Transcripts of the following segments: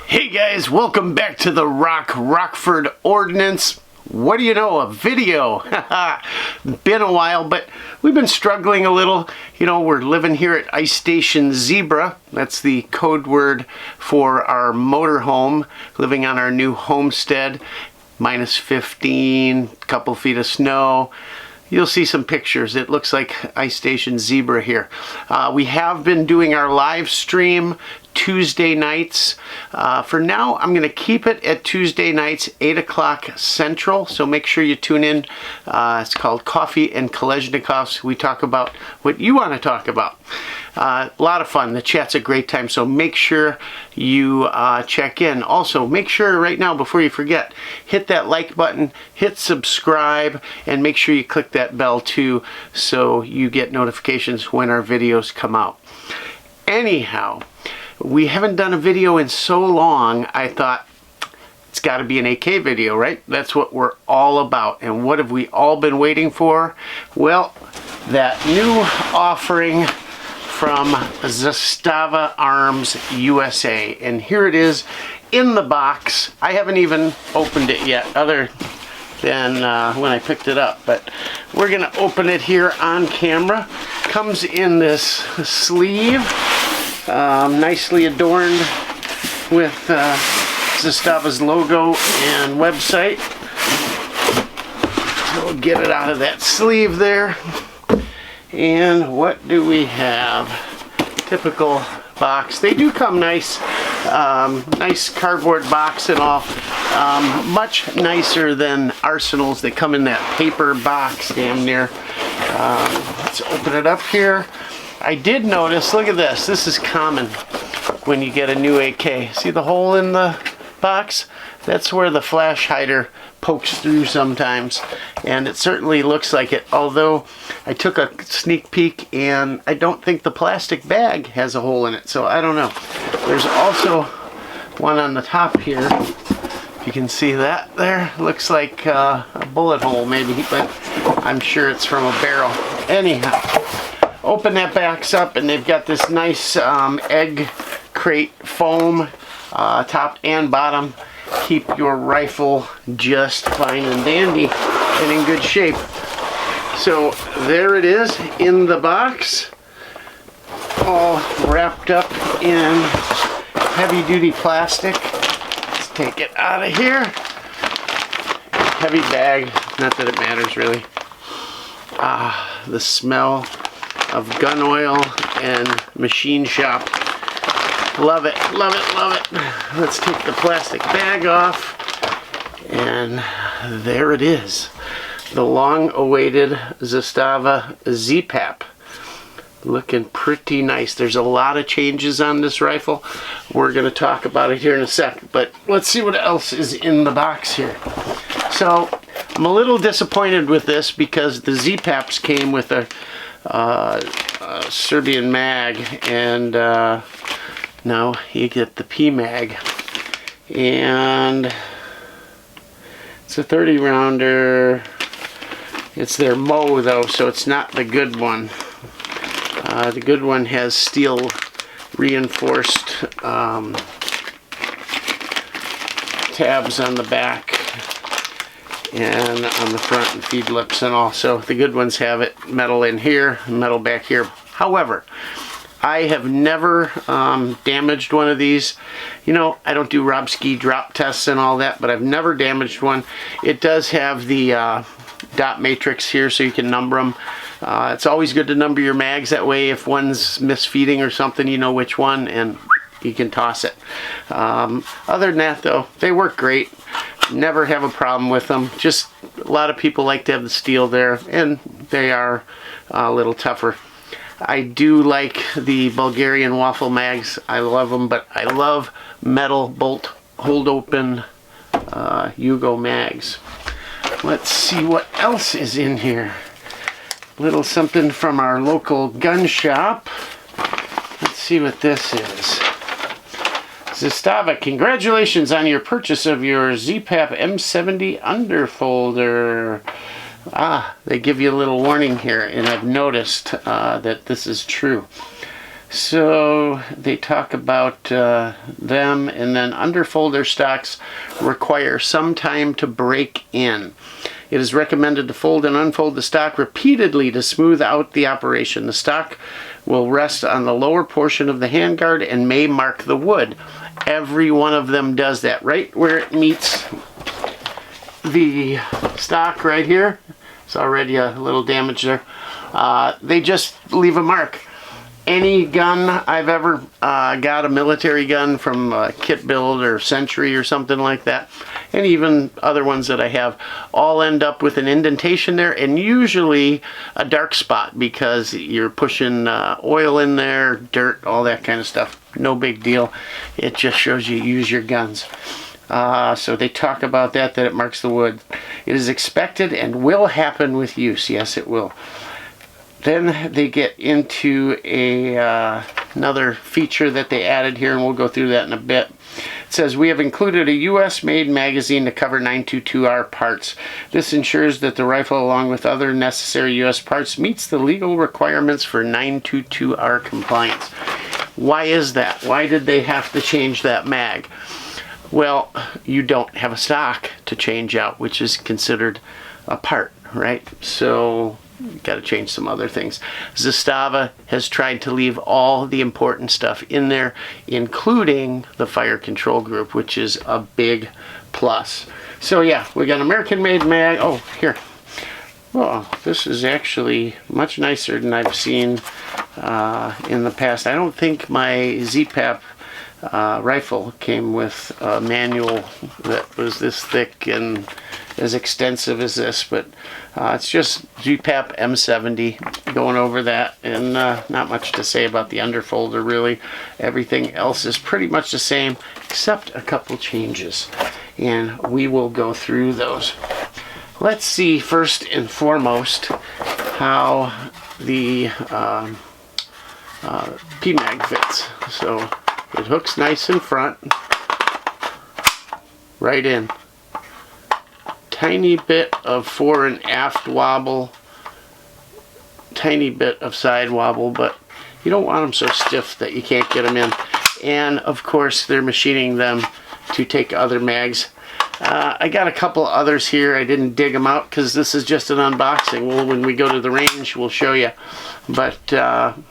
Hey guys, welcome back to the Rockford Ordnance. What do you know, a video. Been a while, but we've been struggling a little. You know, we're living here at Ice Station Zebra. That's the code word for our motorhome, living on our new homestead. Minus 15, couple feet of snow. You'll see some pictures. It looks like Ice Station Zebra here. We have been doing our live stream Tuesday nights. For now, I'm going to keep it at Tuesday nights, 8 o'clock Central. So make sure you tune in. It's called Coffee and Kalashnikovs. We talk about what you want to talk about. A lot of fun. The chat's a great time. So make sure you check in. Also, make sure right now, before you forget, hit that like button, hit subscribe, and make sure you click that bell too so you get notifications when our videos come out. Anyhow, we haven't done a video in so long, I thought it's got to be an AK video, right? That's what we're all about. And what have we all been waiting for? Well, that new offering from Zastava Arms USA. And here it is in the box. I haven't even opened it yet, other than when I picked it up. But we're going to open it here on camera. Comes in this sleeve. Nicely adorned with Zastava's logo and website. So we'll get it out of that sleeve there. And what do we have? Typical box. They do come nice. Nice cardboard box and all. Much nicer than Arsenal's. They come in that paper box damn near. Let's open it up here. I did notice, look at this, this is common when you get a new AK. See the hole in the box? That's where the flash hider pokes through sometimes, and it certainly looks like it, although I took a sneak peek and I don't think the plastic bag has a hole in it, so I don't know. There's also one on the top here. If you can see that there, looks like a bullet hole maybe, but I'm sure it's from a barrel. Anyhow, open that box up and they've got this nice egg crate foam, top and bottom. Keep your rifle just fine and dandy and in good shape. So there it is in the box, all wrapped up in heavy duty plastic. Let's take it out of here. Heavy bag, not that it matters really. The smell of gun oil and machine shop. Love it, love it, love it. Let's take the plastic bag off. And there it is. The long-awaited Zastava ZPAP. Looking pretty nice. There's a lot of changes on this rifle. We're going to talk about it here in a sec. But let's see what else is in the box here. So, I'm a little disappointed with this because the ZPAPs came with a Serbian mag, and now you get the P mag, and it's a 30 rounder. It's their Mo though, so it's not the good one. The good one has steel reinforced tabs on the back and on the front and feed lips, and also the good ones have it metal in here, metal back here. However, I have never damaged one of these. You know, I don't do Robski drop tests and all that, but I've never damaged one. It does have the dot matrix here so you can number them. It's always good to number your mags, that way if one's misfeeding or something, you know which one and you can toss it. Other than that though, they work great. Never have a problem with them. Just a lot of people like to have the steel there, and they are a little tougher. I do like the Bulgarian waffle mags. I love them, but I love metal bolt hold open Yugo mags. Let's see what else is in here. Little something from our local gun shop. Let's see what this is. Zastava, congratulations on your purchase of your ZPAP M70 Underfolder. They give you a little warning here, and I've noticed that this is true. So they talk about them, and then underfolder stocks require some time to break in. It is recommended to fold and unfold the stock repeatedly to smooth out the operation. The stock will rest on the lower portion of the handguard and may mark the wood. Every one of them does that. Right where it meets the stock right here, it's already a little damage there. They just leave a mark. Any gun I've ever got, a military gun from Kit Build or Century or something like that, and even other ones that I have, all end up with an indentation there, and usually a dark spot because you're pushing oil in there, dirt, all that kind of stuff. No big deal. It just shows you use your guns. So they talk about that it marks the wood. It is expected and will happen with use. Yes, it will. Then they get into another feature that they added here, and we'll go through that in a bit. It says, we have included a US-made magazine to cover 922R parts. This ensures that the rifle, along with other necessary US parts, meets the legal requirements for 922R compliance. Why is that? Why did they have to change that mag? Well, you don't have a stock to change out, which is considered a part, right? So got to change some other things. Zastava has tried to leave all the important stuff in there, including the fire control group, which is a big plus. So yeah, we got American-made mag. Oh, here. Well, this is actually much nicer than I've seen in the past. I don't think my ZPAP rifle came with a manual that was this thick and as extensive as this, but it's just ZPAP M70, going over that, and not much to say about the underfolder really. Everything else is pretty much the same except a couple changes, and we will go through those. Let's see first and foremost how the PMag fits. So it hooks nice in front, right in. Tiny bit of fore and aft wobble, tiny bit of side wobble, but you don't want them so stiff that you can't get them in. And of course they're machining them to take other mags. I got a couple others here. I didn't dig them out because this is just an unboxing. Well, when we go to the range, we'll show you. But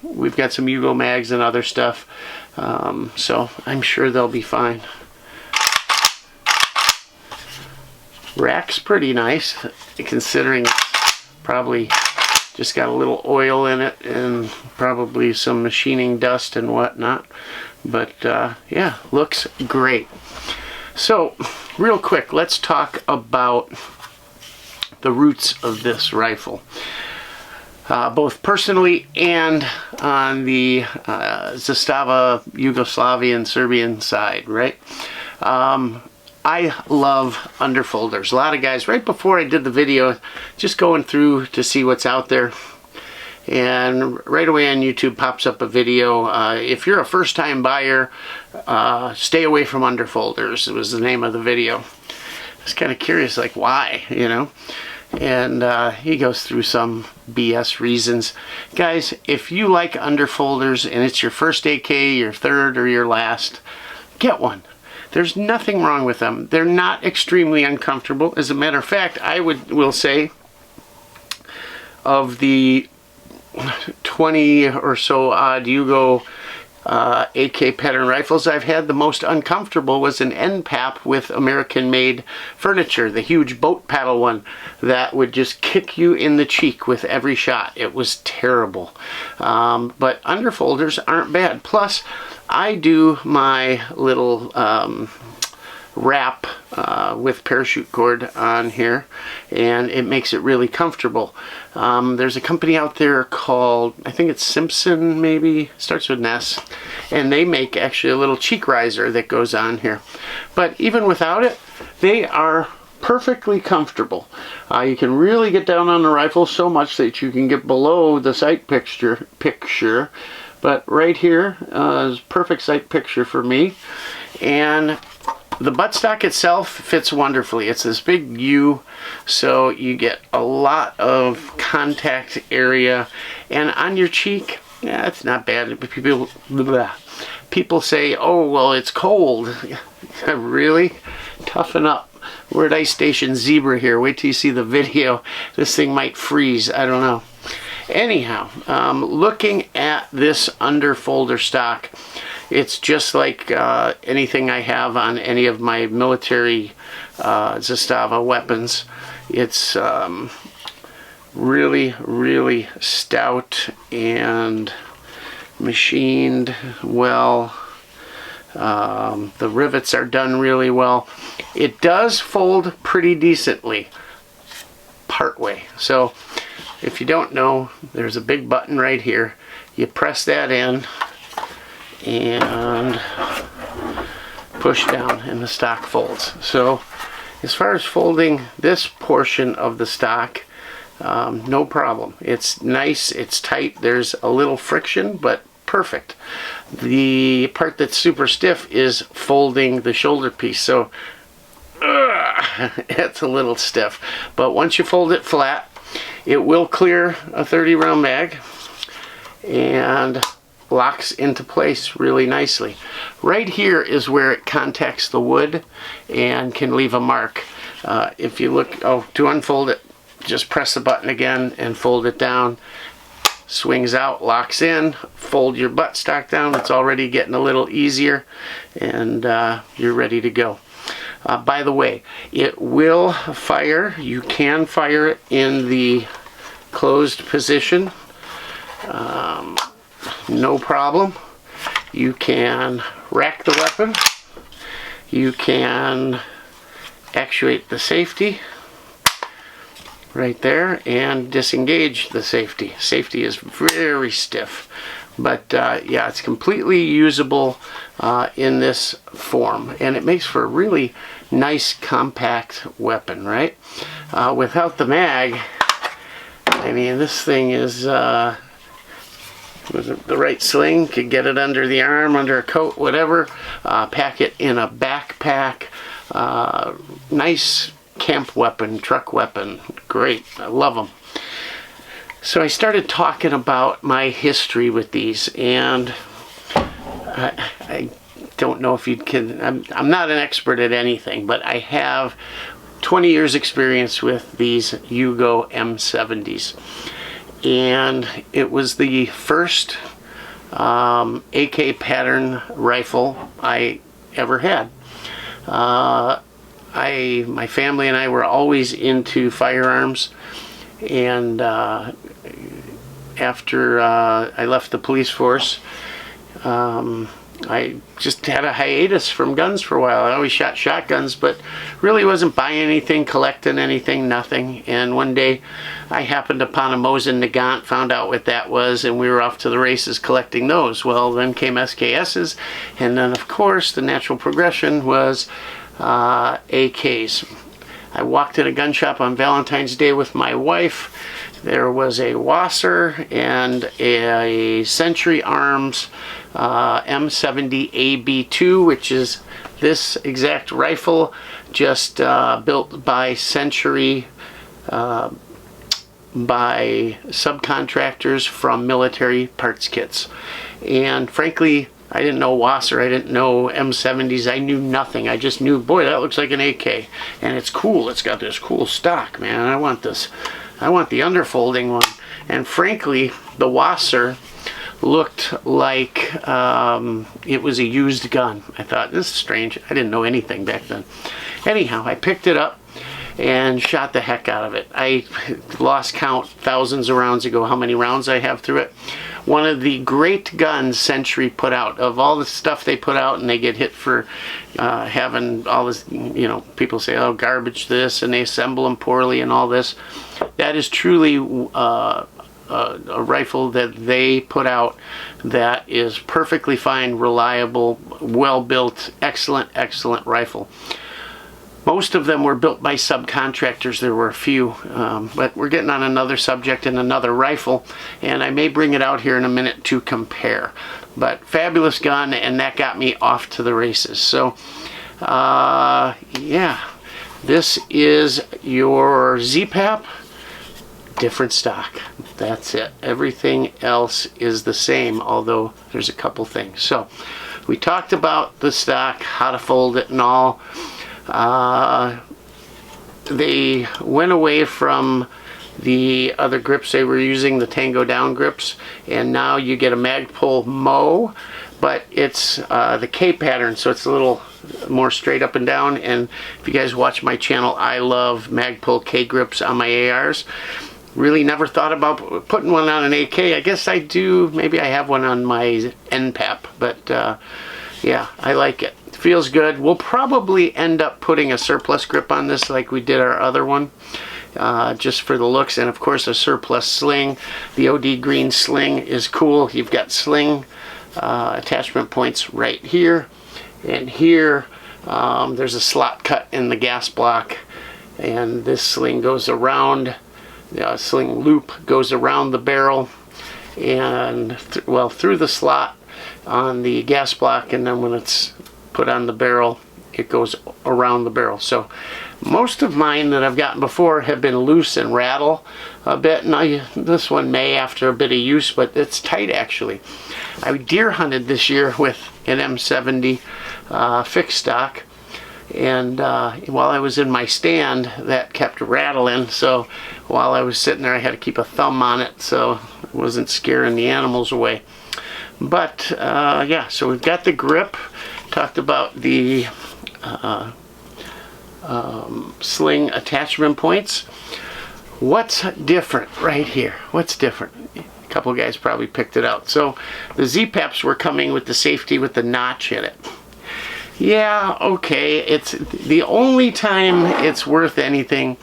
we've got some Yugo mags and other stuff, so I'm sure they'll be fine. Rack's pretty nice, considering it's probably just got a little oil in it and probably some machining dust and whatnot. But yeah, looks great. So real quick, let's talk about the roots of this rifle, both personally and on the Zastava Yugoslavian Serbian side, right? I love underfolders. A lot of guys, right before I did the video, just going through to see what's out there, and right away on YouTube pops up a video. If you're a first-time buyer, stay away from underfolders. It was the name of the video. I was kind of curious, like, why, you know? And he goes through some BS reasons. Guys, if you like underfolders and it's your first AK, your third, or your last, get one. There's nothing wrong with them. They're not extremely uncomfortable. As a matter of fact, I will say, of the 20 or so odd Yugo AK pattern rifles I've had, the most uncomfortable was an NPAP with American-made furniture, the huge boat paddle one that would just kick you in the cheek with every shot. It was terrible. But underfolders aren't bad. Plus, I do my little wrap with parachute cord on here, and it makes it really comfortable. There's a company out there called, I think it's Simpson, maybe, starts with an S, and they make actually a little cheek riser that goes on here. But even without it, they are perfectly comfortable. You can really get down on the rifle so much that you can get below the sight picture, but right here is perfect sight picture for me. And the buttstock itself fits wonderfully. It's this big U, so you get a lot of contact area. And on your cheek, Yeah, it's not bad. People say, oh, well, it's cold. Really? Toughen up. We're at Ice Station Zebra here. Wait till you see the video. This thing might freeze. I don't know. Anyhow, looking at this underfolder stock, it's just like anything I have on any of my military Zastava weapons. It's really, really stout and machined well. The rivets are done really well. It does fold pretty decently partway. So if you don't know, there's a big button right here. You press that in and push down and the stock folds. So as far as folding this portion of the stock, no problem. It's nice, it's tight, there's a little friction, but perfect. The part that's super stiff is folding the shoulder piece, so it's a little stiff. But once you fold it flat, it will clear a 30 round mag and locks into place really nicely. Right here is where it contacts the wood and can leave a mark. If you look, to unfold it, just press the button again and fold it down. Swings out, locks in, fold your buttstock down. It's already getting a little easier, and you're ready to go. By the way, it will fire. You can fire it in the closed position. No problem. You can rack the weapon. You can actuate the safety right there and disengage the safety. Safety is very stiff, but yeah, it's completely usable in this form, and it makes for a really nice compact weapon, right? Without the mag, I mean, this thing is with the right sling, could get it under the arm, under a coat, whatever. Pack it in a backpack. Nice camp weapon, truck weapon. Great. I love them. So I started talking about my history with these, and I don't know if you can, I'm not an expert at anything, but I have 20 years experience with these Yugo M70s. And it was the first AK pattern rifle I ever had. My family and I were always into firearms, and after I left the police force, I just had a hiatus from guns for a while. I always shot shotguns, but really wasn't buying anything, collecting anything, nothing. And one day I happened upon a Mosin Nagant, found out what that was, and we were off to the races collecting those. Well, then came SKSs, and then of course the natural progression was AKs. I walked in a gun shop on Valentine's Day with my wife. There was a Wasser and a Century Arms M70 AB2, which is this exact rifle, just built by Century by subcontractors from military parts kits. And frankly, I didn't know Wasser, I didn't know M70s, I knew nothing. I just knew, boy, that looks like an AK. And it's cool, it's got this cool stock, man. I want this. I want the underfolding one. And frankly, the Wasser looked like it was a used gun. I thought, this is strange. I didn't know anything back then. Anyhow, I picked it up and shot the heck out of it. I lost count thousands of rounds ago how many rounds I have through it. One of the great guns Century put out. Of all the stuff they put out, and they get hit for having all this, you know, people say, oh, garbage this, and they assemble them poorly and all this. That is truly a rifle that they put out that is perfectly fine, reliable, well-built, excellent, excellent rifle. Most of them were built by subcontractors. There were a few, but we're getting on another subject and another rifle, and I may bring it out here in a minute to compare. But fabulous gun, and that got me off to the races. So, yeah, this is your ZPAP different stock. That's it. Everything else is the same, although there's a couple things. So we talked about the stock, how to fold it and all. They went away from the other grips they were using, the Tango down grips, and now you get a Magpul Mo, but it's the K pattern, so it's a little more straight up and down. And if you guys watch my channel, I love Magpul K grips on my ARs. Really never thought about putting one on an AK. I guess I do. Maybe I have one on my NPAP, but yeah, I like it. It feels good. We'll probably end up putting a surplus grip on this like we did our other one, just for the looks, and of course a surplus sling. The OD green sling is cool. You've got sling attachment points right here and here. There's a slot cut in the gas block, and this sling goes around. The sling loop goes around the barrel and through the slot on the gas block, and then when it's put on the barrel, it goes around the barrel. So most of mine that I've gotten before have been loose and rattle a bit. Now this one may after a bit of use, but it's tight actually. I deer hunted this year with an M70 fixed stock, and while I was in my stand, that kept rattling. So while I was sitting there, I had to keep a thumb on it so it wasn't scaring the animals away. But yeah, so we've got the grip. Talked about the sling attachment points. What's different right here? What's different? A couple guys probably picked it out. So the ZPAPs were coming with the safety with the notch in it. Yeah, okay, it's the only time it's worth anything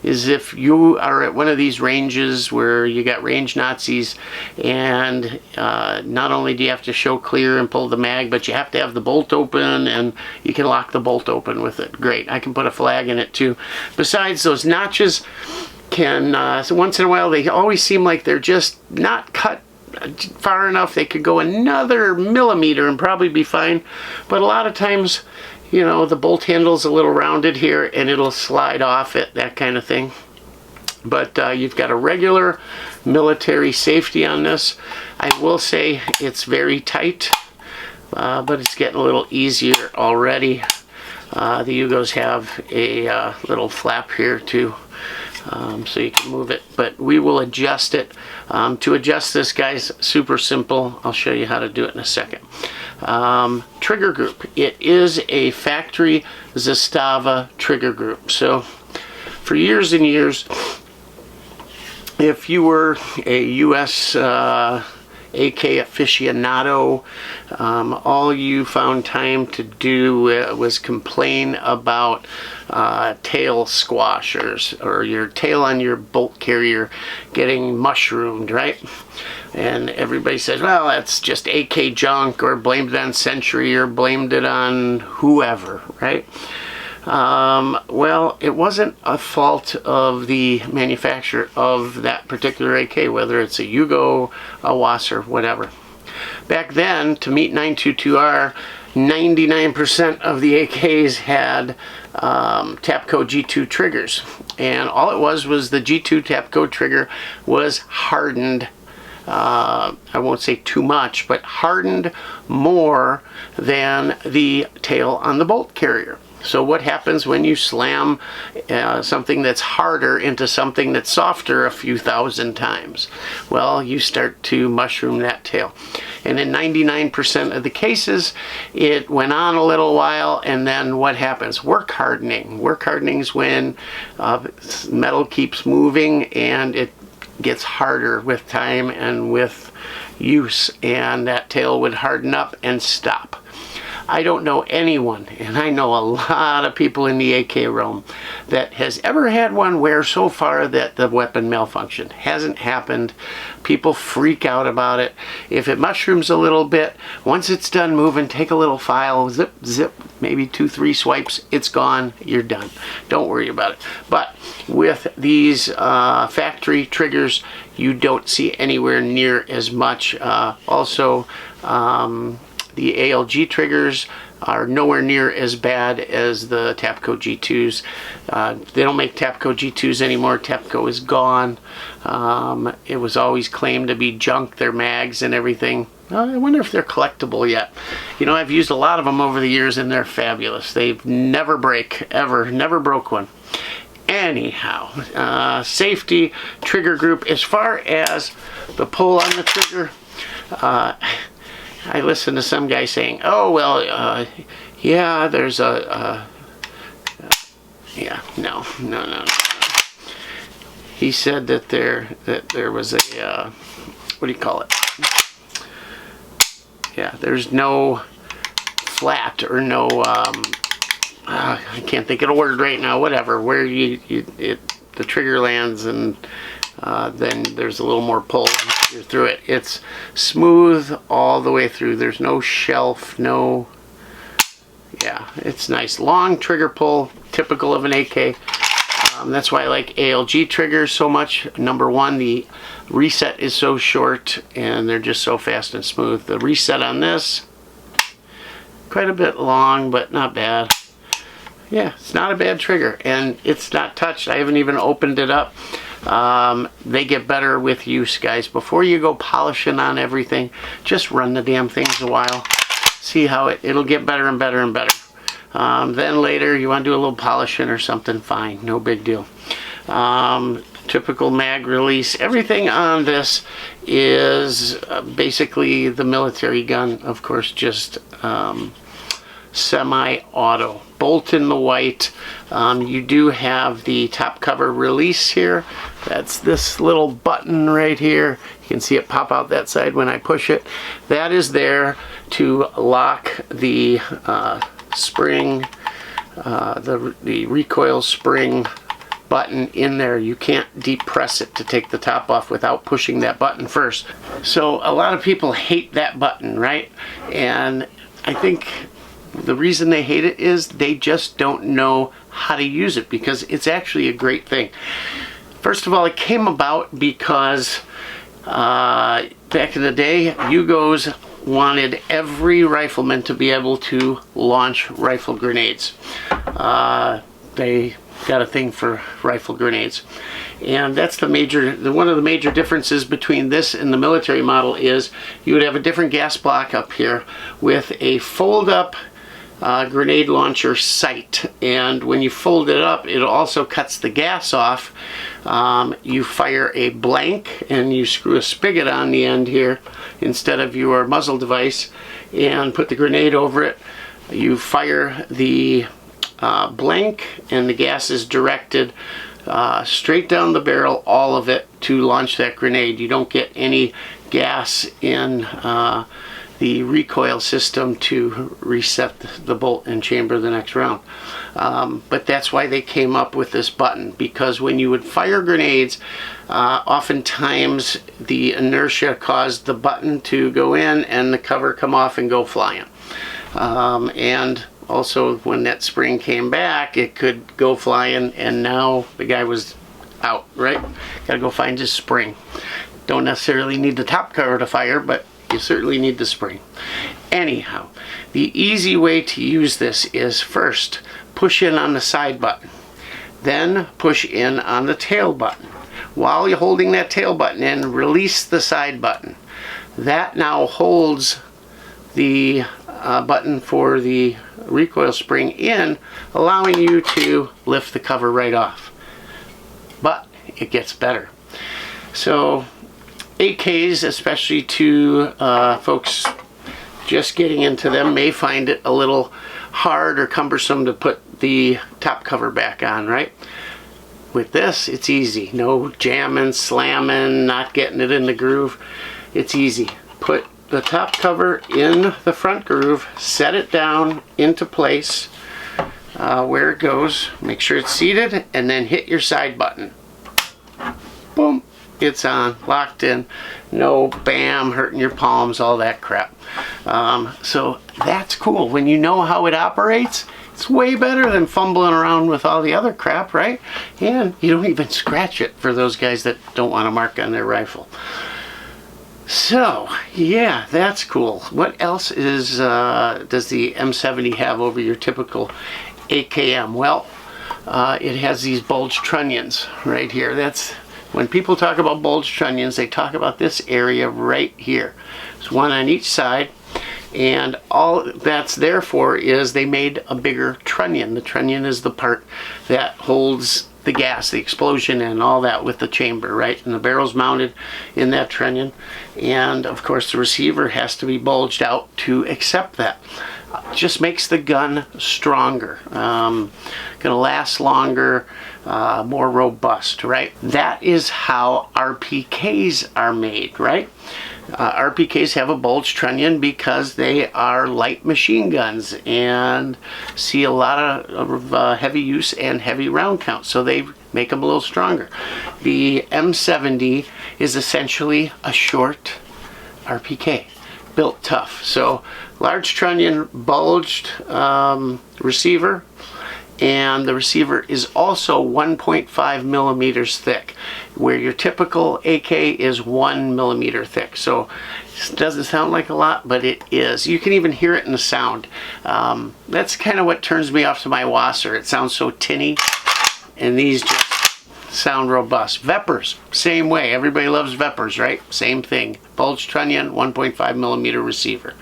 is if you are at one of these ranges where you got range Nazis, and not only do you have to show clear and pull the mag, but you have to have the bolt open, and you can lock the bolt open with it. Great, I can put a flag in it too. Besides, those notches can, so once in a while, they always seem like they're just not cut far enough. They could go another millimeter and probably be fine, but a lot of times, you know, the bolt handle's a little rounded here and it'll slide off it, that kind of thing. But you've got a regular military safety on this. I will say it's very tight, but it's getting a little easier already. The Yugos have a little flap here too, so you can move it, but we will adjust it. To adjust this, guys, super simple. I'll show you how to do it in a second. Trigger group. It is a factory Zastava trigger group. So for years and years, if you were a US AK aficionado, all you found time to do was complain about tail squashers, or your tail on your bolt carrier getting mushroomed, right? And everybody says, well, that's just AK junk, or blamed it on Century, or blamed it on whoever, right? Well, it wasn't a fault of the manufacturer of that particular AK, whether it's a Yugo, a Wasser, whatever. Back then, to meet 922R, 99% of the AKs had Tapco G2 triggers, and all it was the G2 Tapco trigger was hardened. I won't say too much, but hardened more than the tail on the bolt carrier. So what happens when you slam something that's harder into something that's softer a few thousand times? Well, you start to mushroom that tail. And in 99% of the cases, it went on a little while, and then what happens? Work hardening. Work hardening is when metal keeps moving and it gets harder with time and with use, and that tail would harden up and stop. I don't know anyone, and I know a lot of people in the AK realm, that has ever had one where so far that the weapon malfunctioned. Hasn't happened. People freak out about it. If it mushrooms a little bit, once it's done moving, take a little file, zip, zip, maybe 2-3 swipes, it's gone, you're done. Don't worry about it. But with these factory triggers, you don't see anywhere near as much. Also, the ALG triggers, are nowhere near as bad as the Tapco G2s. They don't make Tapco G2s anymore. Tapco is gone. It was always claimed to be junk, their mags and everything. I wonder if they're collectible yet. You know, I've used a lot of them over the years and they're fabulous. They've never break, ever, never broke one. Anyhow, safety, trigger group. As far as the pull on the trigger, I listened to some guy saying, oh, well, yeah, there's yeah, no. He said that there was a, what do you call it? Yeah, there's no flat or no, I can't think of the word right now, whatever, where the trigger lands and then there's a little more pull through it. It's smooth all the way through. There's no shelf, no, yeah, it's nice. Long trigger pull, typical of an AK. That's why I like ALG triggers so much. Number one, the reset is so short and they're just so fast and smooth. The reset on this, quite a bit long, but not bad. Yeah, it's not a bad trigger and it's not touched. I haven't even opened it up. They get better with use, guys. Before you go polishing on everything, just run the damn things a while. See how it'll get better and better and better. Then later you want to do a little polishing or something, fine, no big deal. Typical mag release. Everything on this is basically the military gun, of course, just semi-auto. Bolt in the white. You do have the top cover release here. That's this little button right here. You can see it pop out that side when I push it. That is there to lock the spring, the recoil spring button in there. You can't depress it to take the top off without pushing that button first. So a lot of people hate that button, right? And I think the reason they hate it is they just don't know how to use it, because it's actually a great thing. First of all, it came about because back in the day, Yugos wanted every rifleman to be able to launch rifle grenades. They got a thing for rifle grenades, and that's the one of the major differences between this and the military model is you would have a different gas block up here with a fold-up grenade launcher sight, and when you fold it up, it also cuts the gas off. You fire a blank and you screw a spigot on the end here instead of your muzzle device and put the grenade over it. You fire the blank and the gas is directed straight down the barrel, all of it, to launch that grenade. You don't get any gas in the recoil system to reset the bolt and chamber the next round. But that's why they came up with this button, because when you would fire grenades, oftentimes the inertia caused the button to go in and the cover come off and go flying. And also when that spring came back, it could go flying and now the guy was out, right? Gotta go find his spring. Don't necessarily need the top cover to fire, but you certainly need the spring. Anyhow, the easy way to use this is first push in on the side button, then push in on the tail button. While you're holding that tail button in, release the side button. That now holds the button for the recoil spring in, allowing you to lift the cover right off. But it gets better. So AKs, especially to folks just getting into them, may find it a little hard or cumbersome to put the top cover back on, right? With this, it's easy. No jamming, slamming, not getting it in the groove. It's easy. Put the top cover in the front groove, set it down into place where it goes. Make sure it's seated, and then hit your side button. Boom. It's on, locked in, no bam, hurting your palms, all that crap. So that's cool. When you know how it operates, it's way better than fumbling around with all the other crap, right? And you don't even scratch it for those guys that don't want to mark on their rifle. So, yeah, that's cool. What else is does the M70 have over your typical AKM? Well, it has these bulge trunnions right here. That's when people talk about bulge trunnions, they talk about this area right here. There's one on each side, and all that's there for is they made a bigger trunnion. The trunnion is the part that holds the gas, the explosion, and all that with the chamber, right? And the barrel's mounted in that trunnion, and of course the receiver has to be bulged out to accept that. Just makes the gun stronger, gonna last longer, more robust, right? That is how RPKs are made, right? RPKs have a bulge trunnion because they are light machine guns and see a lot of heavy use and heavy round count, so they make them a little stronger. The M70 is essentially a short RPK, built tough. So large trunnion, bulged receiver, and the receiver is also 1.5 millimeters thick, where your typical AK is 1 millimeter thick. So it doesn't sound like a lot, but it is. You can even hear it in the sound. That's kind of what turns me off to my Wasser. It sounds so tinny, and these just sound robust. Vepers, same way. Everybody loves Vepers, right? Same thing. Bulge trunnion, 1.5 millimeter receiver.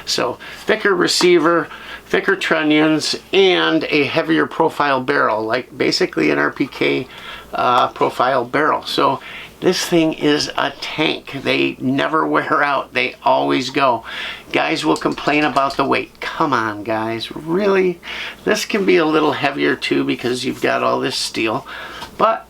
So thicker receiver, thicker trunnions, and a heavier profile barrel, like basically an RPK profile barrel. So this thing is a tank. They never wear out. They always go. Guys will complain about the weight. Come on, guys. Really? This can be a little heavier too because you've got all this steel, but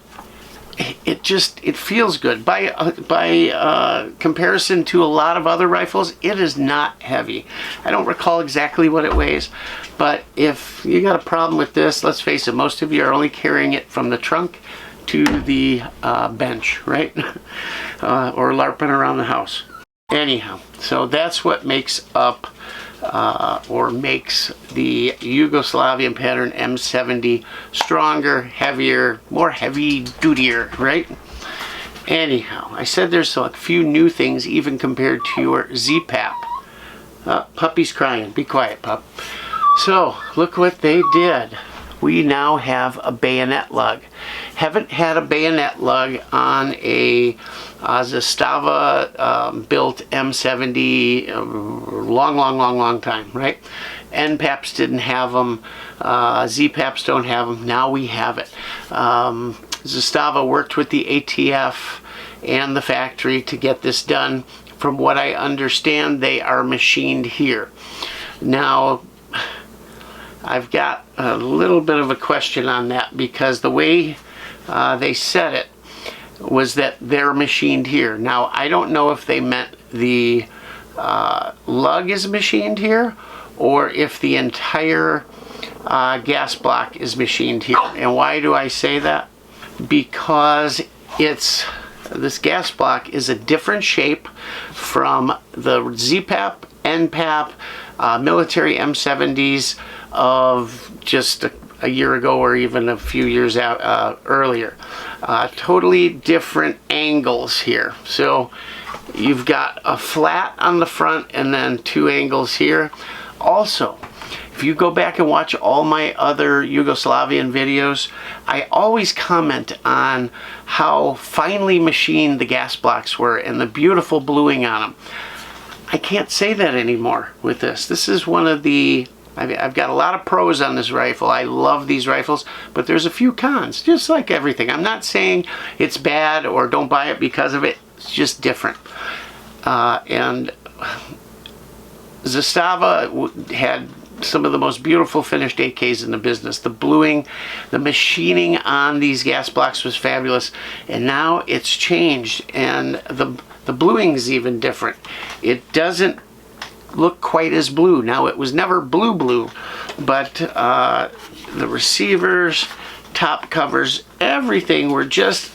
it feels good. By comparison to a lot of other rifles, it is not heavy. I don't recall exactly what it weighs, but if you got a problem with this, let's face it, most of you are only carrying it from the trunk to the bench, right? Or LARPing around the house. Anyhow, so that's what makes up or makes the Yugoslavian pattern M70 stronger, heavier, more heavy-dutier, right? Anyhow, I said there's a few new things even compared to your ZPAP. Puppy's crying. Be quiet, pup. So, look what they did. We now have a bayonet lug. Haven't had a bayonet lug on a Zastava built M70 long time, right? NPAPs didn't have them. ZPAPs don't have them. Now we have it. Zastava worked with the ATF and the factory to get this done. From what I understand, they are machined here. Now, I've got a little bit of a question on that because the way they said it was that they're machined here. Now, I don't know if they meant the lug is machined here or if the entire gas block is machined here. And why do I say that? Because this gas block is a different shape from the ZPAP, NPAP, military M70s of just a year ago or even a few years out earlier. Totally different angles here. So you've got a flat on the front and then two angles here. Also, if you go back and watch all my other Yugoslavian videos, I always comment on how finely machined the gas blocks were and the beautiful bluing on them. I can't say that anymore with this. This is one of the I've got a lot of pros on this rifle. I love these rifles, but there's a few cons, just like everything. I'm not saying it's bad or don't buy it because of it. It's just different. And Zastava had some of the most beautiful finished AKs in the business. The bluing, the machining on these gas blocks was fabulous, and now it's changed, and the bluing's even different. It doesn't look quite as blue. Now, it was never blue, but the receivers, top covers, everything were just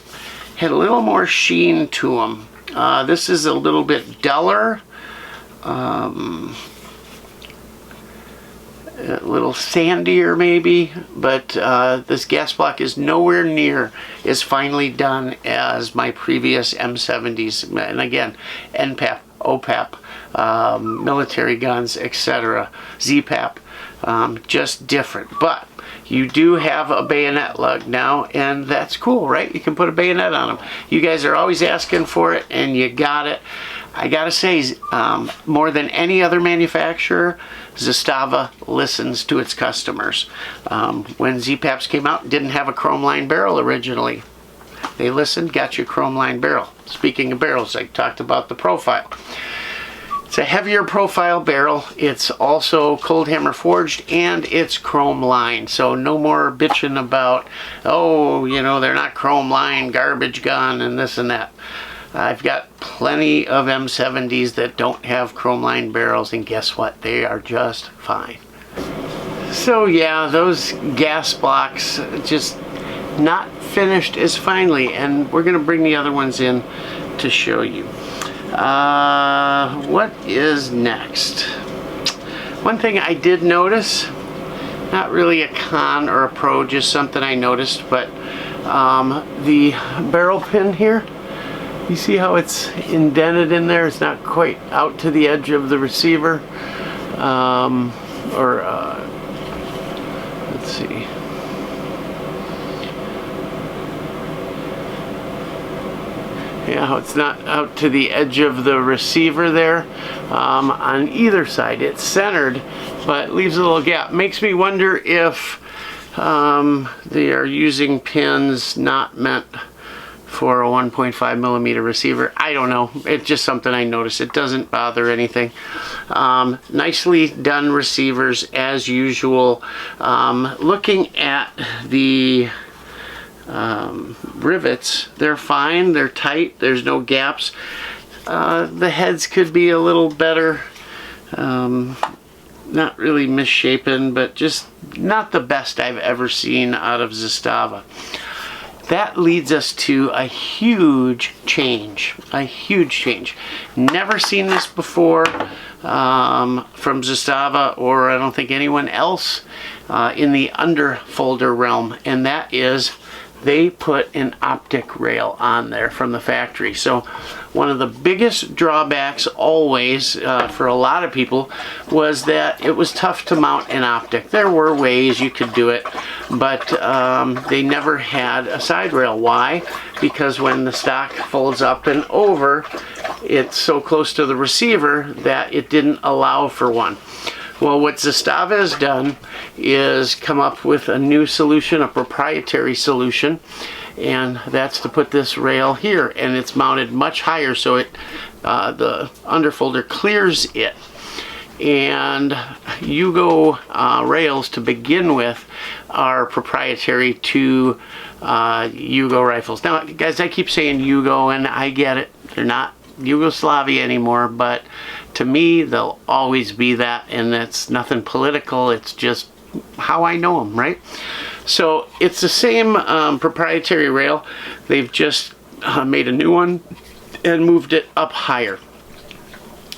had a little more sheen to them. This is a little bit duller. a little sandier maybe, but this gas block is nowhere near as finely done as my previous M70s. And again, NPAP, OPAP, military guns, etc. ZPAP, just different. But you do have a bayonet lug now, and that's cool, right? You can put a bayonet on them. You guys are always asking for it, and you got it. I gotta say, more than any other manufacturer, Zastava listens to its customers. When ZPAPs came out, didn't have a chrome line barrel originally. They listened, got you a chrome line barrel. Speaking of barrels, I talked about the profile. It's a heavier profile barrel. It's also cold hammer forged, and it's chrome lined. So no more bitching about, oh, you know, they're not chrome lined, garbage gun, and this and that. I've got plenty of M70s that don't have chrome lined barrels, and guess what? They are just fine. So yeah, those gas blocks just not finished as finely, and we're gonna bring the other ones in to show you. What is next? One thing I did notice, not really a con or a pro, just something I noticed, but the barrel pin here, you see how it's indented in there? It's not quite out to the edge of the receiver. Let's see. Yeah, how it's not out to the edge of the receiver there. On either side, it's centered, but leaves a little gap. Makes me wonder if they are using pins not meant for a 1.5 millimeter receiver. I don't know. It's just something I noticed. It doesn't bother anything. Nicely done receivers as usual. Looking at the rivets, they're fine. They're tight. There's no gaps. The heads could be a little better. Not really misshapen, but just not the best I've ever seen out of Zastava. That leads us to a huge change. A huge change. Never seen this before from Zastava, or I don't think anyone else in the underfolder realm, and that is they put an optic rail on there from the factory. So one of the biggest drawbacks always for a lot of people was that it was tough to mount an optic. There were ways you could do it, but they never had a side rail. Why? Because when the stock folds up and over, it's so close to the receiver that it didn't allow for one. Well, what Zastava has done is come up with a new solution, a proprietary solution, and that's to put this rail here, and it's mounted much higher so it the underfolder clears it. And Yugo rails to begin with are proprietary to Yugo rifles. Now, guys, I keep saying Yugo, and I get it. They're not Yugoslavian anymore, but to me, they'll always be that, and that's nothing political. It's just how I know them, right? So it's the same proprietary rail. They've just made a new one and moved it up higher.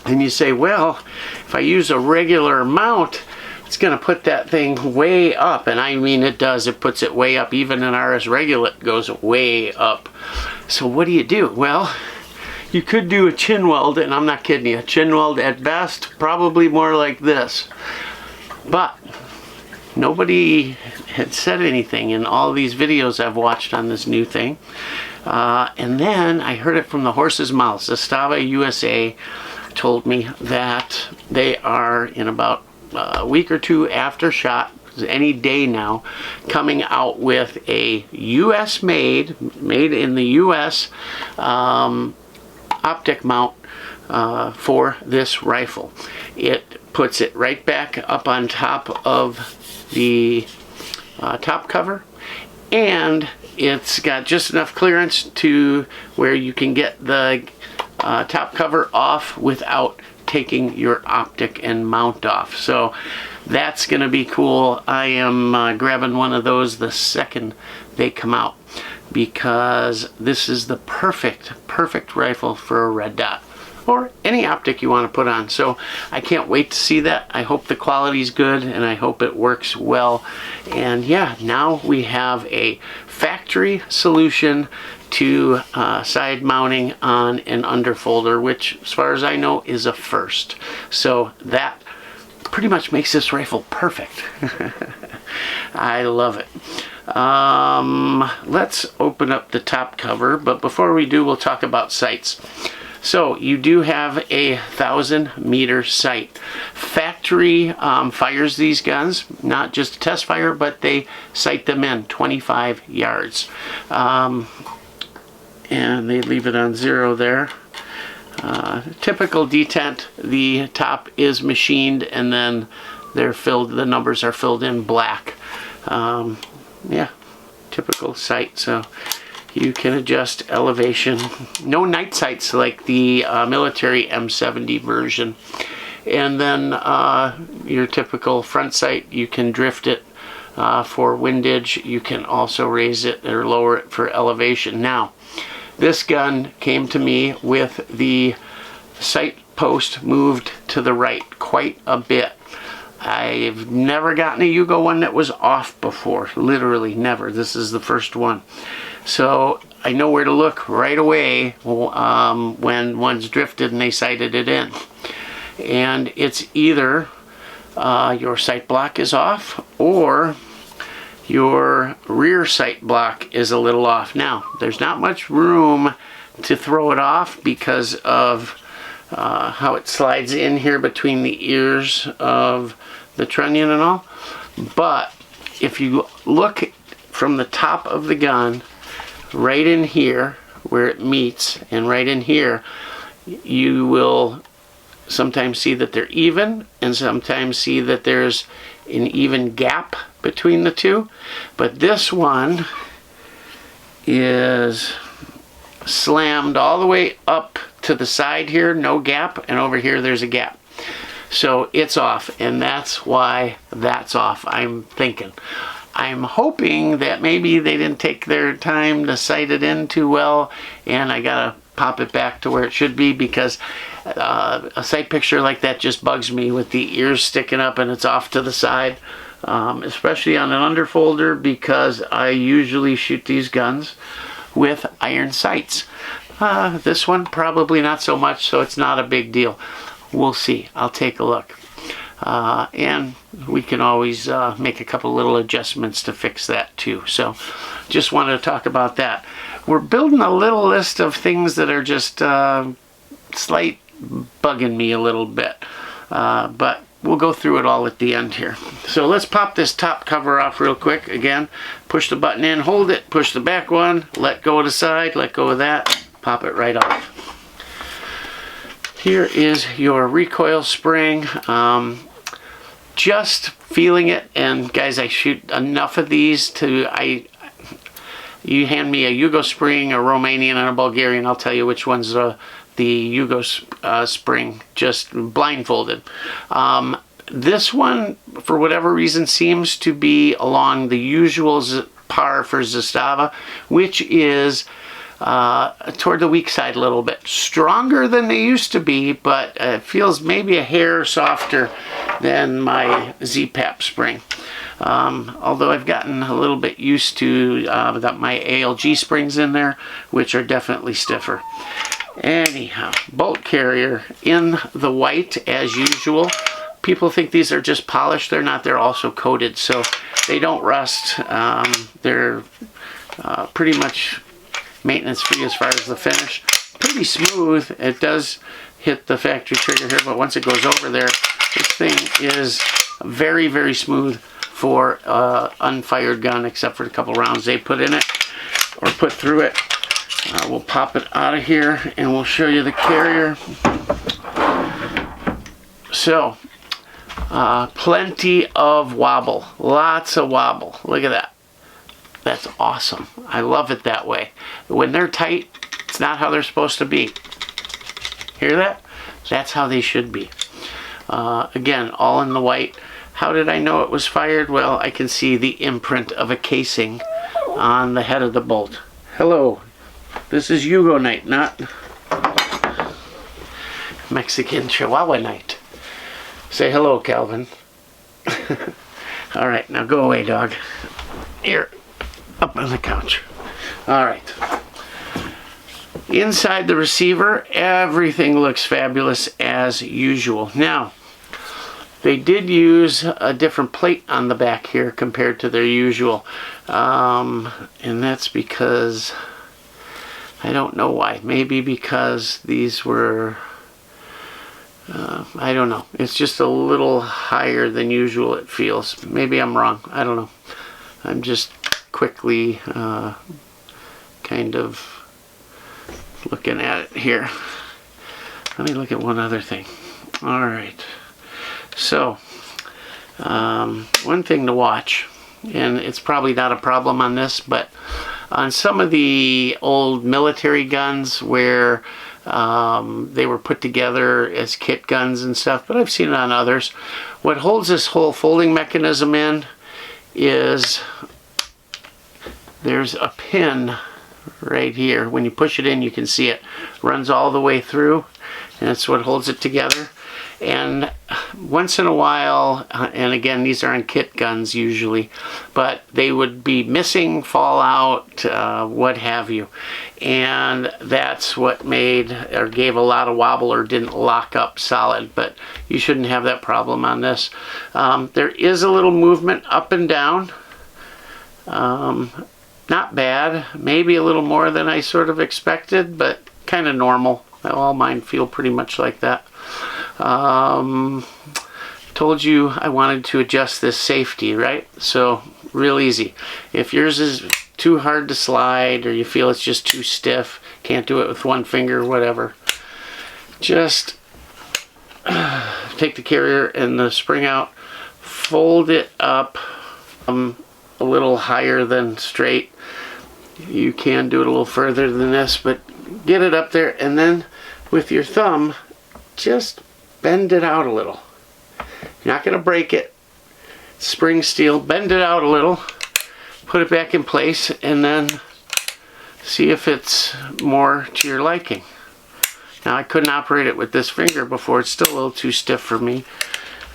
And you say, well, if I use a regular mount, it's going to put that thing way up. And I mean, it does. It puts it way up. Even an RS regular goes way up. So what do? Well, you could do a chin weld, and I'm not kidding you. A chin weld at best, probably more like this. But nobody had said anything in all these videos I've watched on this new thing. And then I heard it from the horse's mouth. Zastava USA told me that they are in about a week or two after shot, any day now, coming out with a US made in the US optic mount for this rifle. It puts it right back up on top of the top cover, and it's got just enough clearance to where you can get the top cover off without taking your optic and mount off. So that's gonna be cool. I am grabbing one of those the second they come out, because this is the perfect rifle for a red dot. or any optic you want to put on. So I can't wait to see that. I hope the quality's good and I hope it works well. And yeah, now we have a factory solution to side mounting on an underfolder, which as far as I know is a first. So that pretty much makes this rifle perfect. I love it. Let's open up the top cover, but before we do, we'll talk about sights. So you do have a 1,000-meter sight. Factory fires these guns, not just a test fire, but they sight them in 25 yards. And they leave it on 0 there. Typical detent, the top is machined and then they're filled, the numbers are filled in black. Yeah, typical sight. So you can adjust elevation. No night sights like the military M70 version. And then your typical front sight, you can drift it for windage. You can also raise it or lower it for elevation. Now, this gun came to me with the sight post moved to the right quite a bit. I've never gotten a Yugo one that was off before. Literally never. This is the first one. So I know where to look right away when one's drifted and they sighted it in. And it's either your sight block is off or your rear sight block is a little off. Now, there's not much room to throw it off because of how it slides in here between the ears of the trunnion and all. But if you look from the top of the gun, right in here where it meets, and right in here, you will sometimes see that they're even and sometimes see that there's an even gap between the two. But this one is slammed all the way up to the side here, no gap, and over here there's a gap. So it's off, and that's why that's off, I'm thinking. I'm hoping that maybe they didn't take their time to sight it in too well, and I gotta pop it back to where it should be, because a sight picture like that just bugs me with the ears sticking up and it's off to the side, especially on an underfolder, because I usually shoot these guns with iron sights. This one probably not so much, so it's not a big deal. We'll see. I'll take a look. And we can always make a couple little adjustments to fix that too. So just wanted to talk about that. We're building a little list of things that are just slight bugging me a little bit. But we'll go through it all at the end here. So let's pop this top cover off real quick. Again, push the button in, hold it, push the back one, let go of the side, let go of that, pop it right off. Here is your recoil spring. Just feeling it, and guys, I shoot enough of these to, you hand me a Yugo spring, a Romanian, and a Bulgarian, I'll tell you which one's the Yugo spring, just blindfolded. This one, for whatever reason, seems to be along the usual par for Zastava, which is toward the weak side a little bit. Stronger than they used to be, but it feels maybe a hair softer than my ZPAP spring. Although I've gotten a little bit used to my ALG springs in there, which are definitely stiffer. Anyhow, bolt carrier in the white as usual. People think these are just polished. They're not. They're also coated, so they don't rust. They're pretty much maintenance free as far as the finish. Pretty smooth. It does hit the factory trigger here, but once it goes over there, this thing is very, very smooth for unfired gun, except for the couple rounds they put in it or put through it. We'll pop it out of here and we'll show you the carrier. So, plenty of wobble, lots of wobble. Look at that. That's awesome. I love it that way. When they're tight, it's not how they're supposed to be. Hear that? That's how they should be. Again, all in the white. How did I know it was fired? Well, I can see the imprint of a casing on the head of the bolt. Hello. This is Yugo night, not... Mexican Chihuahua night. Say hello, Calvin. All right, now go away, dog. Here, up on the couch. All right. Inside the receiver, everything looks fabulous as usual. Now, they did use a different plate on the back here compared to their usual. And that's because, I don't know why. Maybe because these were, I don't know. It's just a little higher than usual, it feels. Maybe I'm wrong. I don't know. I'm just quickly kind of looking at it here. Let me look at one other thing. All right. So, one thing to watch, and it's probably not a problem on this, but on some of the old military guns where they were put together as kit guns and stuff, but I've seen it on others, what holds this whole folding mechanism in is there's a pin right here. When you push it in, you can see it runs all the way through, and that's what holds it together. And once in a while, and again, these are on kit guns usually, but they would be missing, fall out, what have you. And that's what made or gave a lot of wobble or didn't lock up solid, but you shouldn't have that problem on this. There is a little movement up and down. Not bad, maybe a little more than I sort of expected, but kind of normal. All mine feel pretty much like that. Told you I wanted to adjust this safety, right? So real easy. If yours is too hard to slide or you feel it's just too stiff, can't do it with one finger, whatever, just take the carrier and the spring out, fold it up a little higher than straight. You can do it a little further than this, but get it up there, and then with your thumb just bend it out a little. You're not going to break it. Spring steel, bend it out a little, put it back in place, and then see if it's more to your liking. Now, I couldn't operate it with this finger before. It's still a little too stiff for me.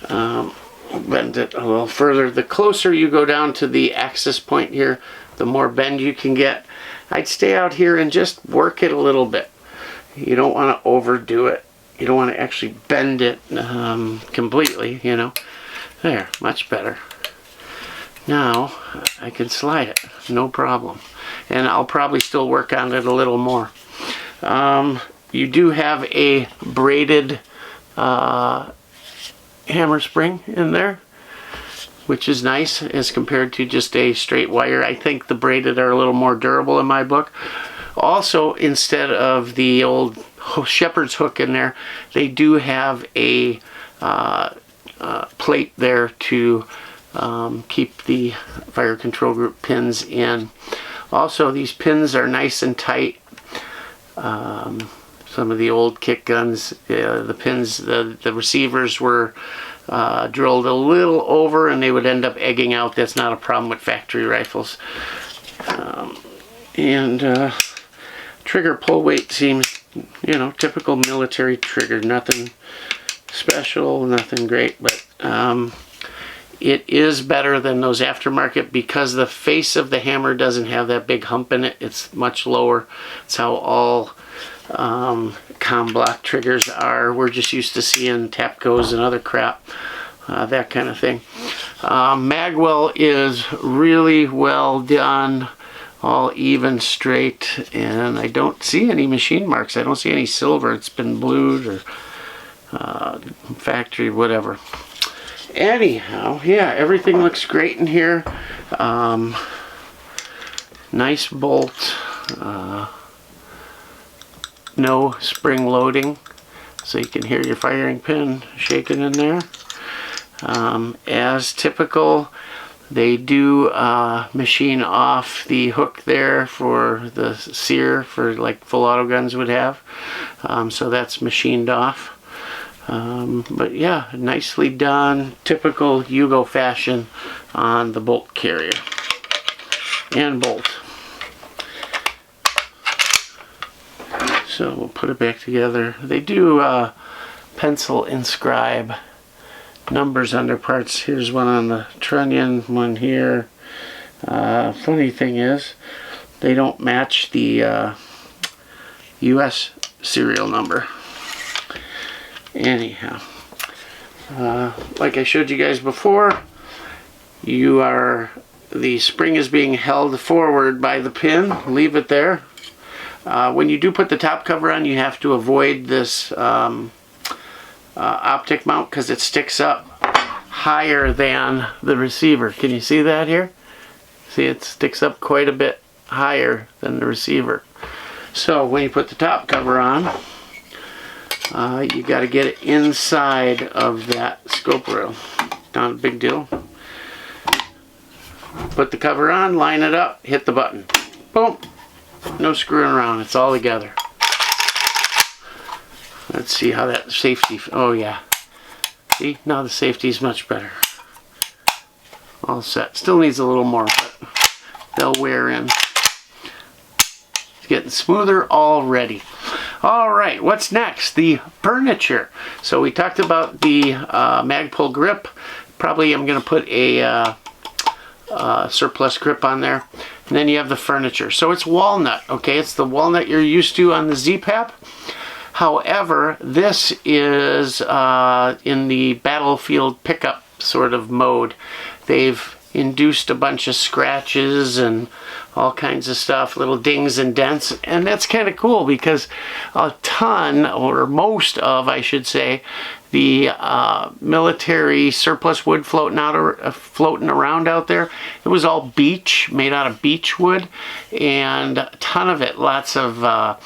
Bend it a little further. The closer you go down to the axis point here, the more bend you can get. I'd stay out here and just work it a little bit. You don't want to overdo it. You don't want to actually bend it completely, you know. There, much better. Now I can slide it, no problem. And I'll probably still work on it a little more. You do have a braided hammer spring in there, which is nice as compared to just a straight wire. I think the braided are a little more durable in my book. Also, instead of the old shepherd's hook in there, they do have a plate there to keep the fire control group pins in. Also, these pins are nice and tight. Some of the old kit guns, the pins, the receivers were drilled a little over and they would end up egging out. That's not a problem with factory rifles. Trigger pull weight seems, you know, typical military trigger. Nothing special, nothing great, but it is better than those aftermarket because the face of the hammer doesn't have that big hump in it. It's much lower. It's how all com block triggers are. We're just used to seeing Tapcos and other crap, that kind of thing. Magwell is really well done, all even, straight, and I don't see any machine marks. I don't see any silver. It's been blued or factory, whatever. Anyhow, yeah, everything looks great in here. Nice bolt. No spring loading, so you can hear your firing pin shaking in there. As typical, they do machine off the hook there for the sear, for like full auto guns would have. So that's machined off. But yeah, nicely done. Typical Yugo fashion on the bolt carrier and bolt. So we'll put it back together. They do pencil inscribe numbers under parts. Here's one on the trunnion, one here. Funny thing is, they don't match the US serial number. Anyhow, like I showed you guys before, the spring is being held forward by the pin. Leave it there. When you do put the top cover on, you have to avoid this optic mount because it sticks up higher than the receiver. Can you see that here? See, it sticks up quite a bit higher than the receiver. So when you put the top cover on, you got to get it inside of that scope rail. Not a big deal. Put the cover on, line it up, hit the button. Boom. No screwing around. It's all together. Let's see how that safety... Oh, yeah. See? Now the safety is much better. All set. Still needs a little more, but they'll wear in. It's getting smoother already. Alright, what's next? The furniture. So we talked about the Magpul grip. Probably I'm going to put a surplus grip on there. And then you have the furniture. So it's walnut, okay? It's the walnut you're used to on the ZPAP. However, this is in the battlefield pickup sort of mode. They've induced a bunch of scratches and all kinds of stuff, little dings and dents, and that's kind of cool because a ton, or most of, I should say, the military surplus wood floating around out there, it was all beech, made out of beech wood, and a ton of it, lots of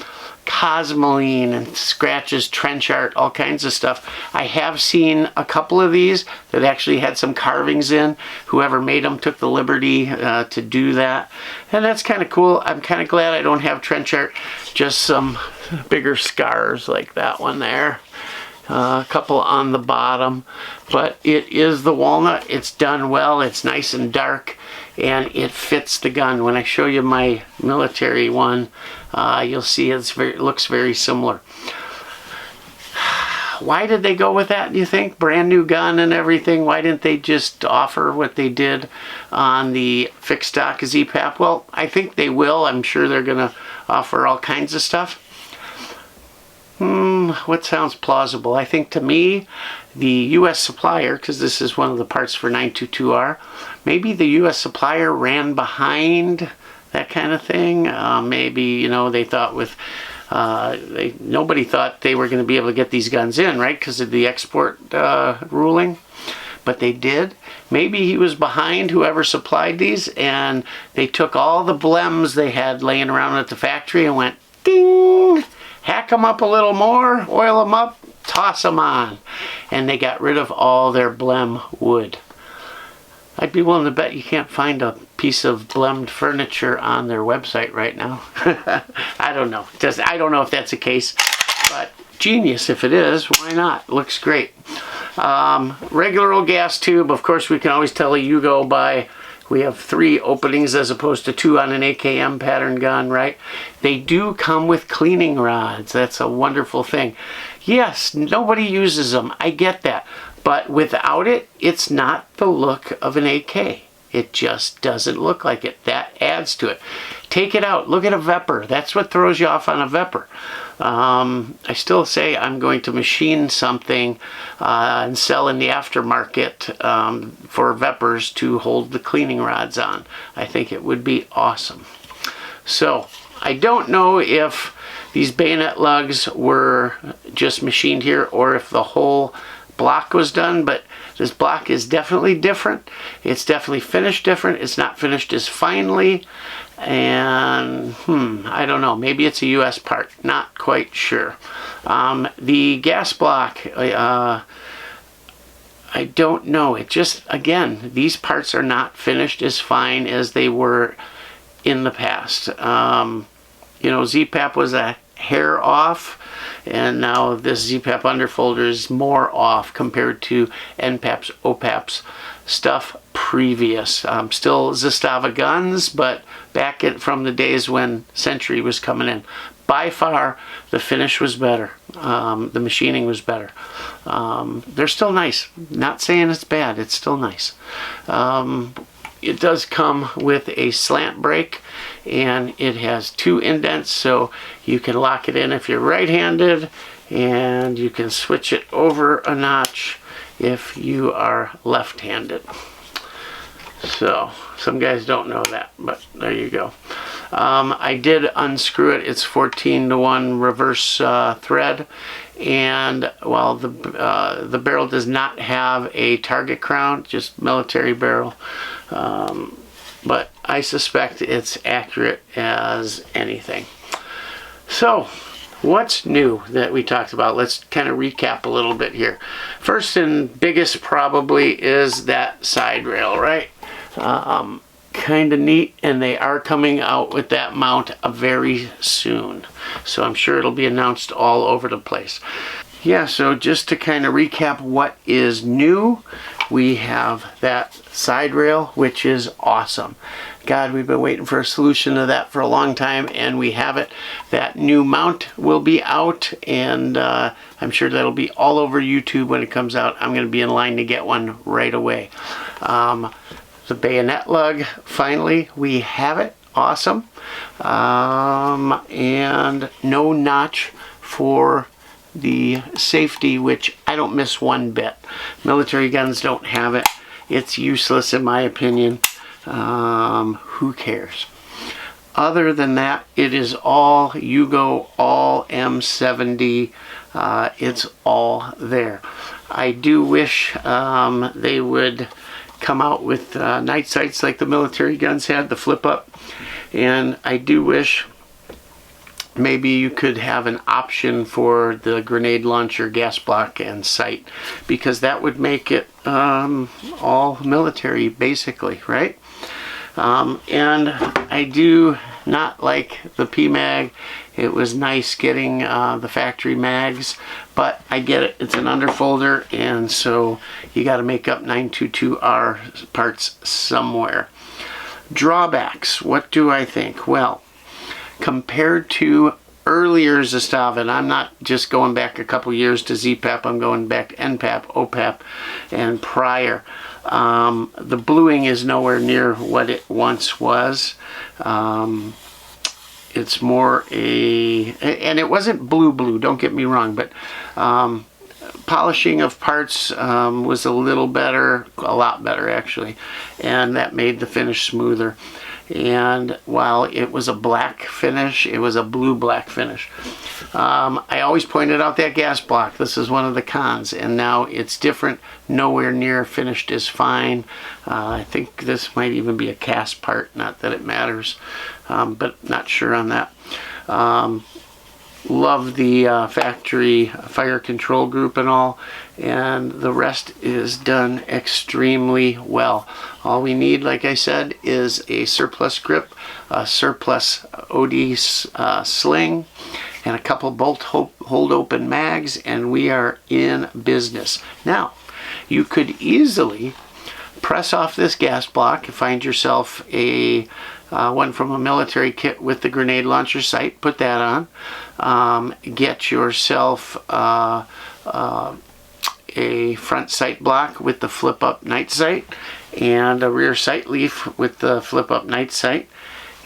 cosmoline and scratches, trench art, all kinds of stuff. I have seen a couple of these that actually had some carvings in. Whoever made them took the liberty to do that, and that's kind of cool. I'm kind of glad I don't have trench art, just some bigger scars like that one there. A couple on the bottom, but it is the walnut. It's done well. It's nice and dark, and it fits the gun. When I show you my military one, you'll see it looks very similar. Why did they go with that, do you think? Brand new gun and everything. Why didn't they just offer what they did on the fixed stock ZPAP? Well, I think they will. I'm sure they're going to offer all kinds of stuff. What sounds plausible? I think to me, the U.S. supplier, because this is one of the parts for 922R, maybe the U.S. supplier ran behind that kind of thing. Maybe, you know, they thought with, nobody thought they were going to be able to get these guns in, right, because of the export ruling. But they did. Maybe he was behind whoever supplied these, and they took all the blems they had laying around at the factory and went, ding! Hack them up a little more, oil them up, toss them on. And they got rid of all their blem wood. I'd be willing to bet you can't find a piece of blemmed furniture on their website right now. I don't know. I don't know if that's the case, but genius if it is. Why not? Looks great. Regular old gas tube. Of course, we can always tell a Yugo by... We have 3 openings as opposed to 2 on an AKM pattern gun, right? They do come with cleaning rods. That's a wonderful thing. Yes, nobody uses them. I get that. But without it, it's not the look of an AK. It just doesn't look like it. That adds to it. Take it out. Look at a Vepr. That's what throws you off on a Vepr. I still say I'm going to machine something and sell in the aftermarket for Veprs to hold the cleaning rods on. I think it would be awesome. So I don't know if these bayonet lugs were just machined here or if the whole block was done, but this block is definitely different. It's definitely finished different. It's not finished as finely. And I don't know, maybe it's a US part, not quite sure. The gas block, I don't know. It just, again, these parts are not finished as fine as they were in the past. You know, ZPAP was a hair off, and now this ZPAP Underfolder is more off compared to NPAP's, OPAP's stuff previous. Still Zastava guns, but back from the days when Century was coming in. By far, the finish was better. The machining was better. They're still nice. Not saying it's bad. It's still nice. It does come with a slant brake, and it has 2 indents, so you can lock it in if you're right-handed, and you can switch it over a notch if you are left-handed. So some guys don't know that, but there you go. I did unscrew it. It's 14-to-1 reverse thread, and while the barrel does not have a target crown, just military barrel, but I suspect it's accurate as anything. So what's new that we talked about? Let's kind of recap a little bit here. First and biggest probably is that side rail, right? Kind of neat, and they are coming out with that mount very soon, so I'm sure it'll be announced all over the place. Yeah, so just to kind of recap what is new, we have that side rail, which is awesome. God, we've been waiting for a solution to that for a long time, and we have it. That new mount will be out, and I'm sure that'll be all over YouTube when it comes out. I'm going to be in line to get one right away. The bayonet lug, finally, we have it. Awesome. And no notch for the safety, which I don't miss one bit. Military guns don't have it. It's useless in my opinion. Who cares? Other than that, it is all Yugo, all M70. It's all there. I do wish they would come out with night sights like the military guns had, the flip up, and I do wish maybe you could have an option for the grenade launcher, gas block, and sight, because that would make it all military basically, right? And I do not like the PMag. It was nice getting the factory mags, but I get it. It's an underfolder, and so you got to make up 922R parts somewhere. Drawbacks, what do I think? Well, compared to earlier Zastava, and I'm not just going back a couple years to ZPAP, I'm going back to NPAP, OPAP, and prior. The bluing is nowhere near what it once was. It's more and it wasn't blue, don't get me wrong, but polishing of parts was a little better, a lot better actually, and that made the finish smoother. And while it was a black finish, it was a blue-black finish. I always pointed out that gas block. This is one of the cons, and now it's different. Nowhere near finished is fine. I think this might even be a cast part, not that it matters, but not sure on that. Love the factory fire control group and all, and the rest is done extremely well. All we need, like I said, is a surplus grip, a surplus OD sling, and a couple bolt hold open mags, and we are in business. Now, you could easily press off this gas block, find yourself a one from a military kit with the grenade launcher sight, put that on, get yourself a front sight block with the flip up night sight, and a rear sight leaf with the flip up night sight,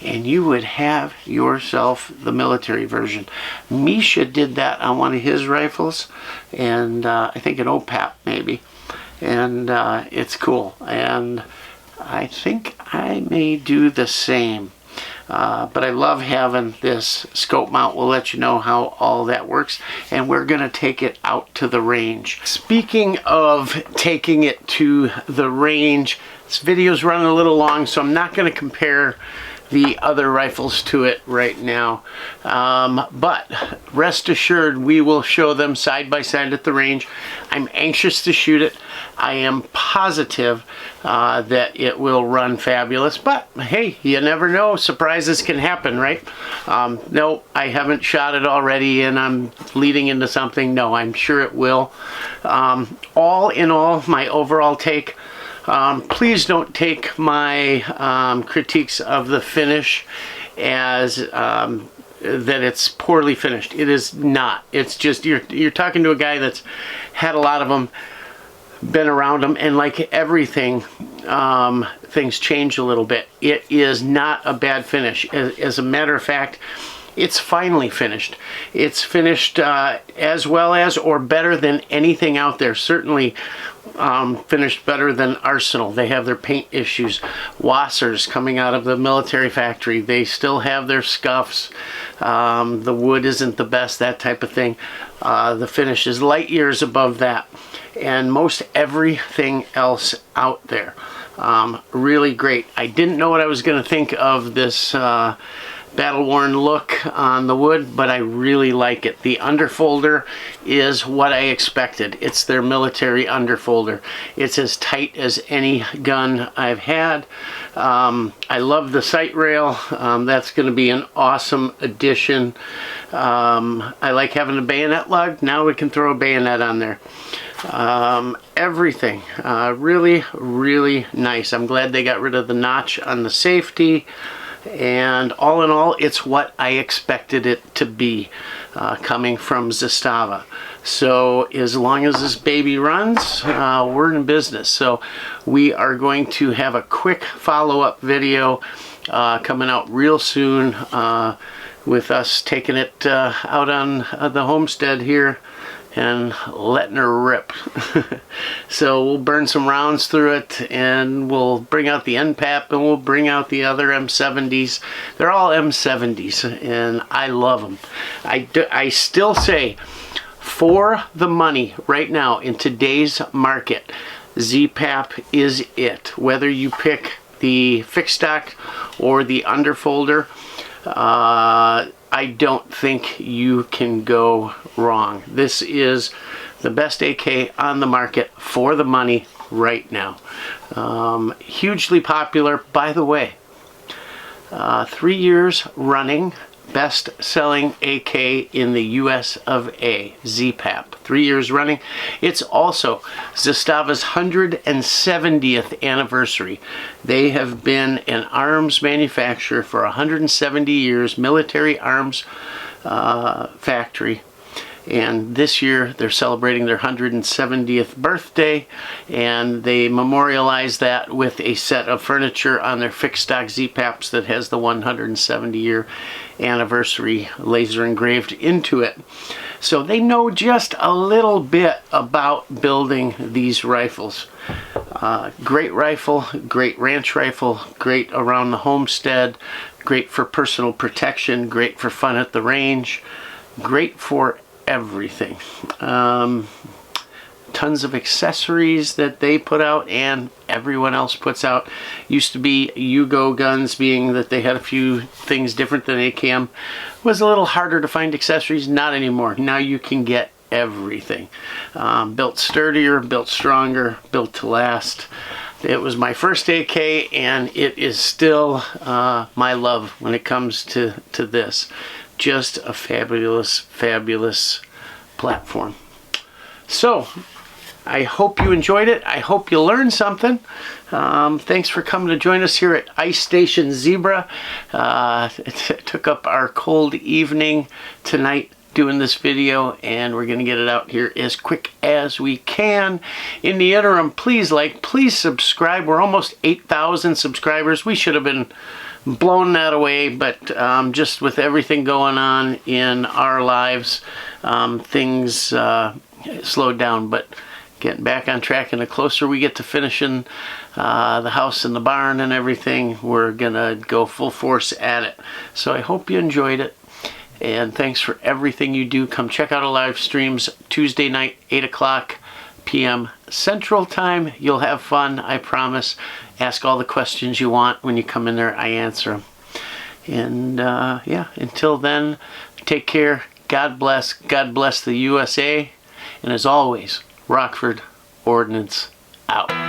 and you would have yourself the military version. Misha did that on one of his rifles, and I think an OPAP maybe, and it's cool, and I think I may do the same. But I love having this scope mount. We'll let you know how all that works, and we're going to take it out to the range. Speaking of taking it to the range, this video's running a little long, so I'm not going to compare the other rifles to it right now, but rest assured we will show them side by side at the range. I'm anxious to shoot it. I am positive that it will run fabulous, but hey, you never know, surprises can happen, right? No, I haven't shot it already and I'm leading into something. No, I'm sure it will. All in all, my overall take, please don't take my critiques of the finish as that it's poorly finished. It is not. It's just you're talking to a guy that's had a lot of them, been around them, and like everything, things change a little bit. It is not a bad finish. As a matter of fact, it's finely finished. It's finished as well as or better than anything out there. Certainly finished better than Arsenal. They have their paint issues. Wassers coming out of the military factory, they still have their scuffs. The wood isn't the best, that type of thing. The finish is light years above that. And most everything else out there. Really great. I didn't know what I was going to think of this battle-worn look on the wood, but I really like it. The underfolder is what I expected. It's their military underfolder. It's as tight as any gun I've had. I love the sight rail. That's going to be an awesome addition. I like having a bayonet lug. Now we can throw a bayonet on there. Everything really, really nice. I'm glad they got rid of the notch on the safety. And all in all, it's what I expected it to be, coming from Zastava. So as long as this baby runs, we're in business. So we are going to have a quick follow-up video coming out real soon with us taking it out on the homestead here and letting her rip. So we'll burn some rounds through it, and we'll bring out the NPAP, and we'll bring out the other M70s. They're all M70s, and I love them. I still say, for the money right now in today's market, ZPAP is it. Whether you pick the fixed stock or the underfolder, I don't think you can go wrong. This is the best AK on the market for the money right now. Hugely popular, by the way. 3 years running, best-selling AK in the US of A, ZPAP. 3 years running. It's also Zastava's 170th anniversary. They have been an arms manufacturer for 170 years, military arms factory. And this year they're celebrating their 170th birthday, and they memorialize that with a set of furniture on their fixed stock ZPAPs that has the 170-year anniversary laser engraved into it. So they know just a little bit about building these rifles. Great rifle, great ranch rifle, great around the homestead, great for personal protection, great for fun at the range, great for everything. Tons of accessories that they put out and everyone else puts out. Used to be Yugo guns, being that they had a few things different than AKM. Was a little harder to find accessories. Not anymore. Now you can get everything. Built sturdier, built stronger, built to last. It was my first AK, and it is still my love when it comes to this. Just a fabulous, fabulous platform. So, I hope you enjoyed it. I hope you learned something. Thanks for coming to join us here at Ice Station Zebra. It took up our cold evening tonight doing this video, and we're going to get it out here as quick as we can. In the interim, please like, please subscribe. We're almost 8,000 subscribers. We should have been blown that away, but just with everything going on in our lives, things slowed down, but getting back on track, and the closer we get to finishing the house and the barn and everything, we're gonna go full force at it. So I hope you enjoyed it, and thanks for everything you do. Come check out our live streams Tuesday night, 8 o'clock p.m. Central Time. You'll have fun, I promise. Ask all the questions you want. When you come in there, I answer them. And yeah, until then, take care. God bless. God bless the USA. And as always, Rockford Ordnance out.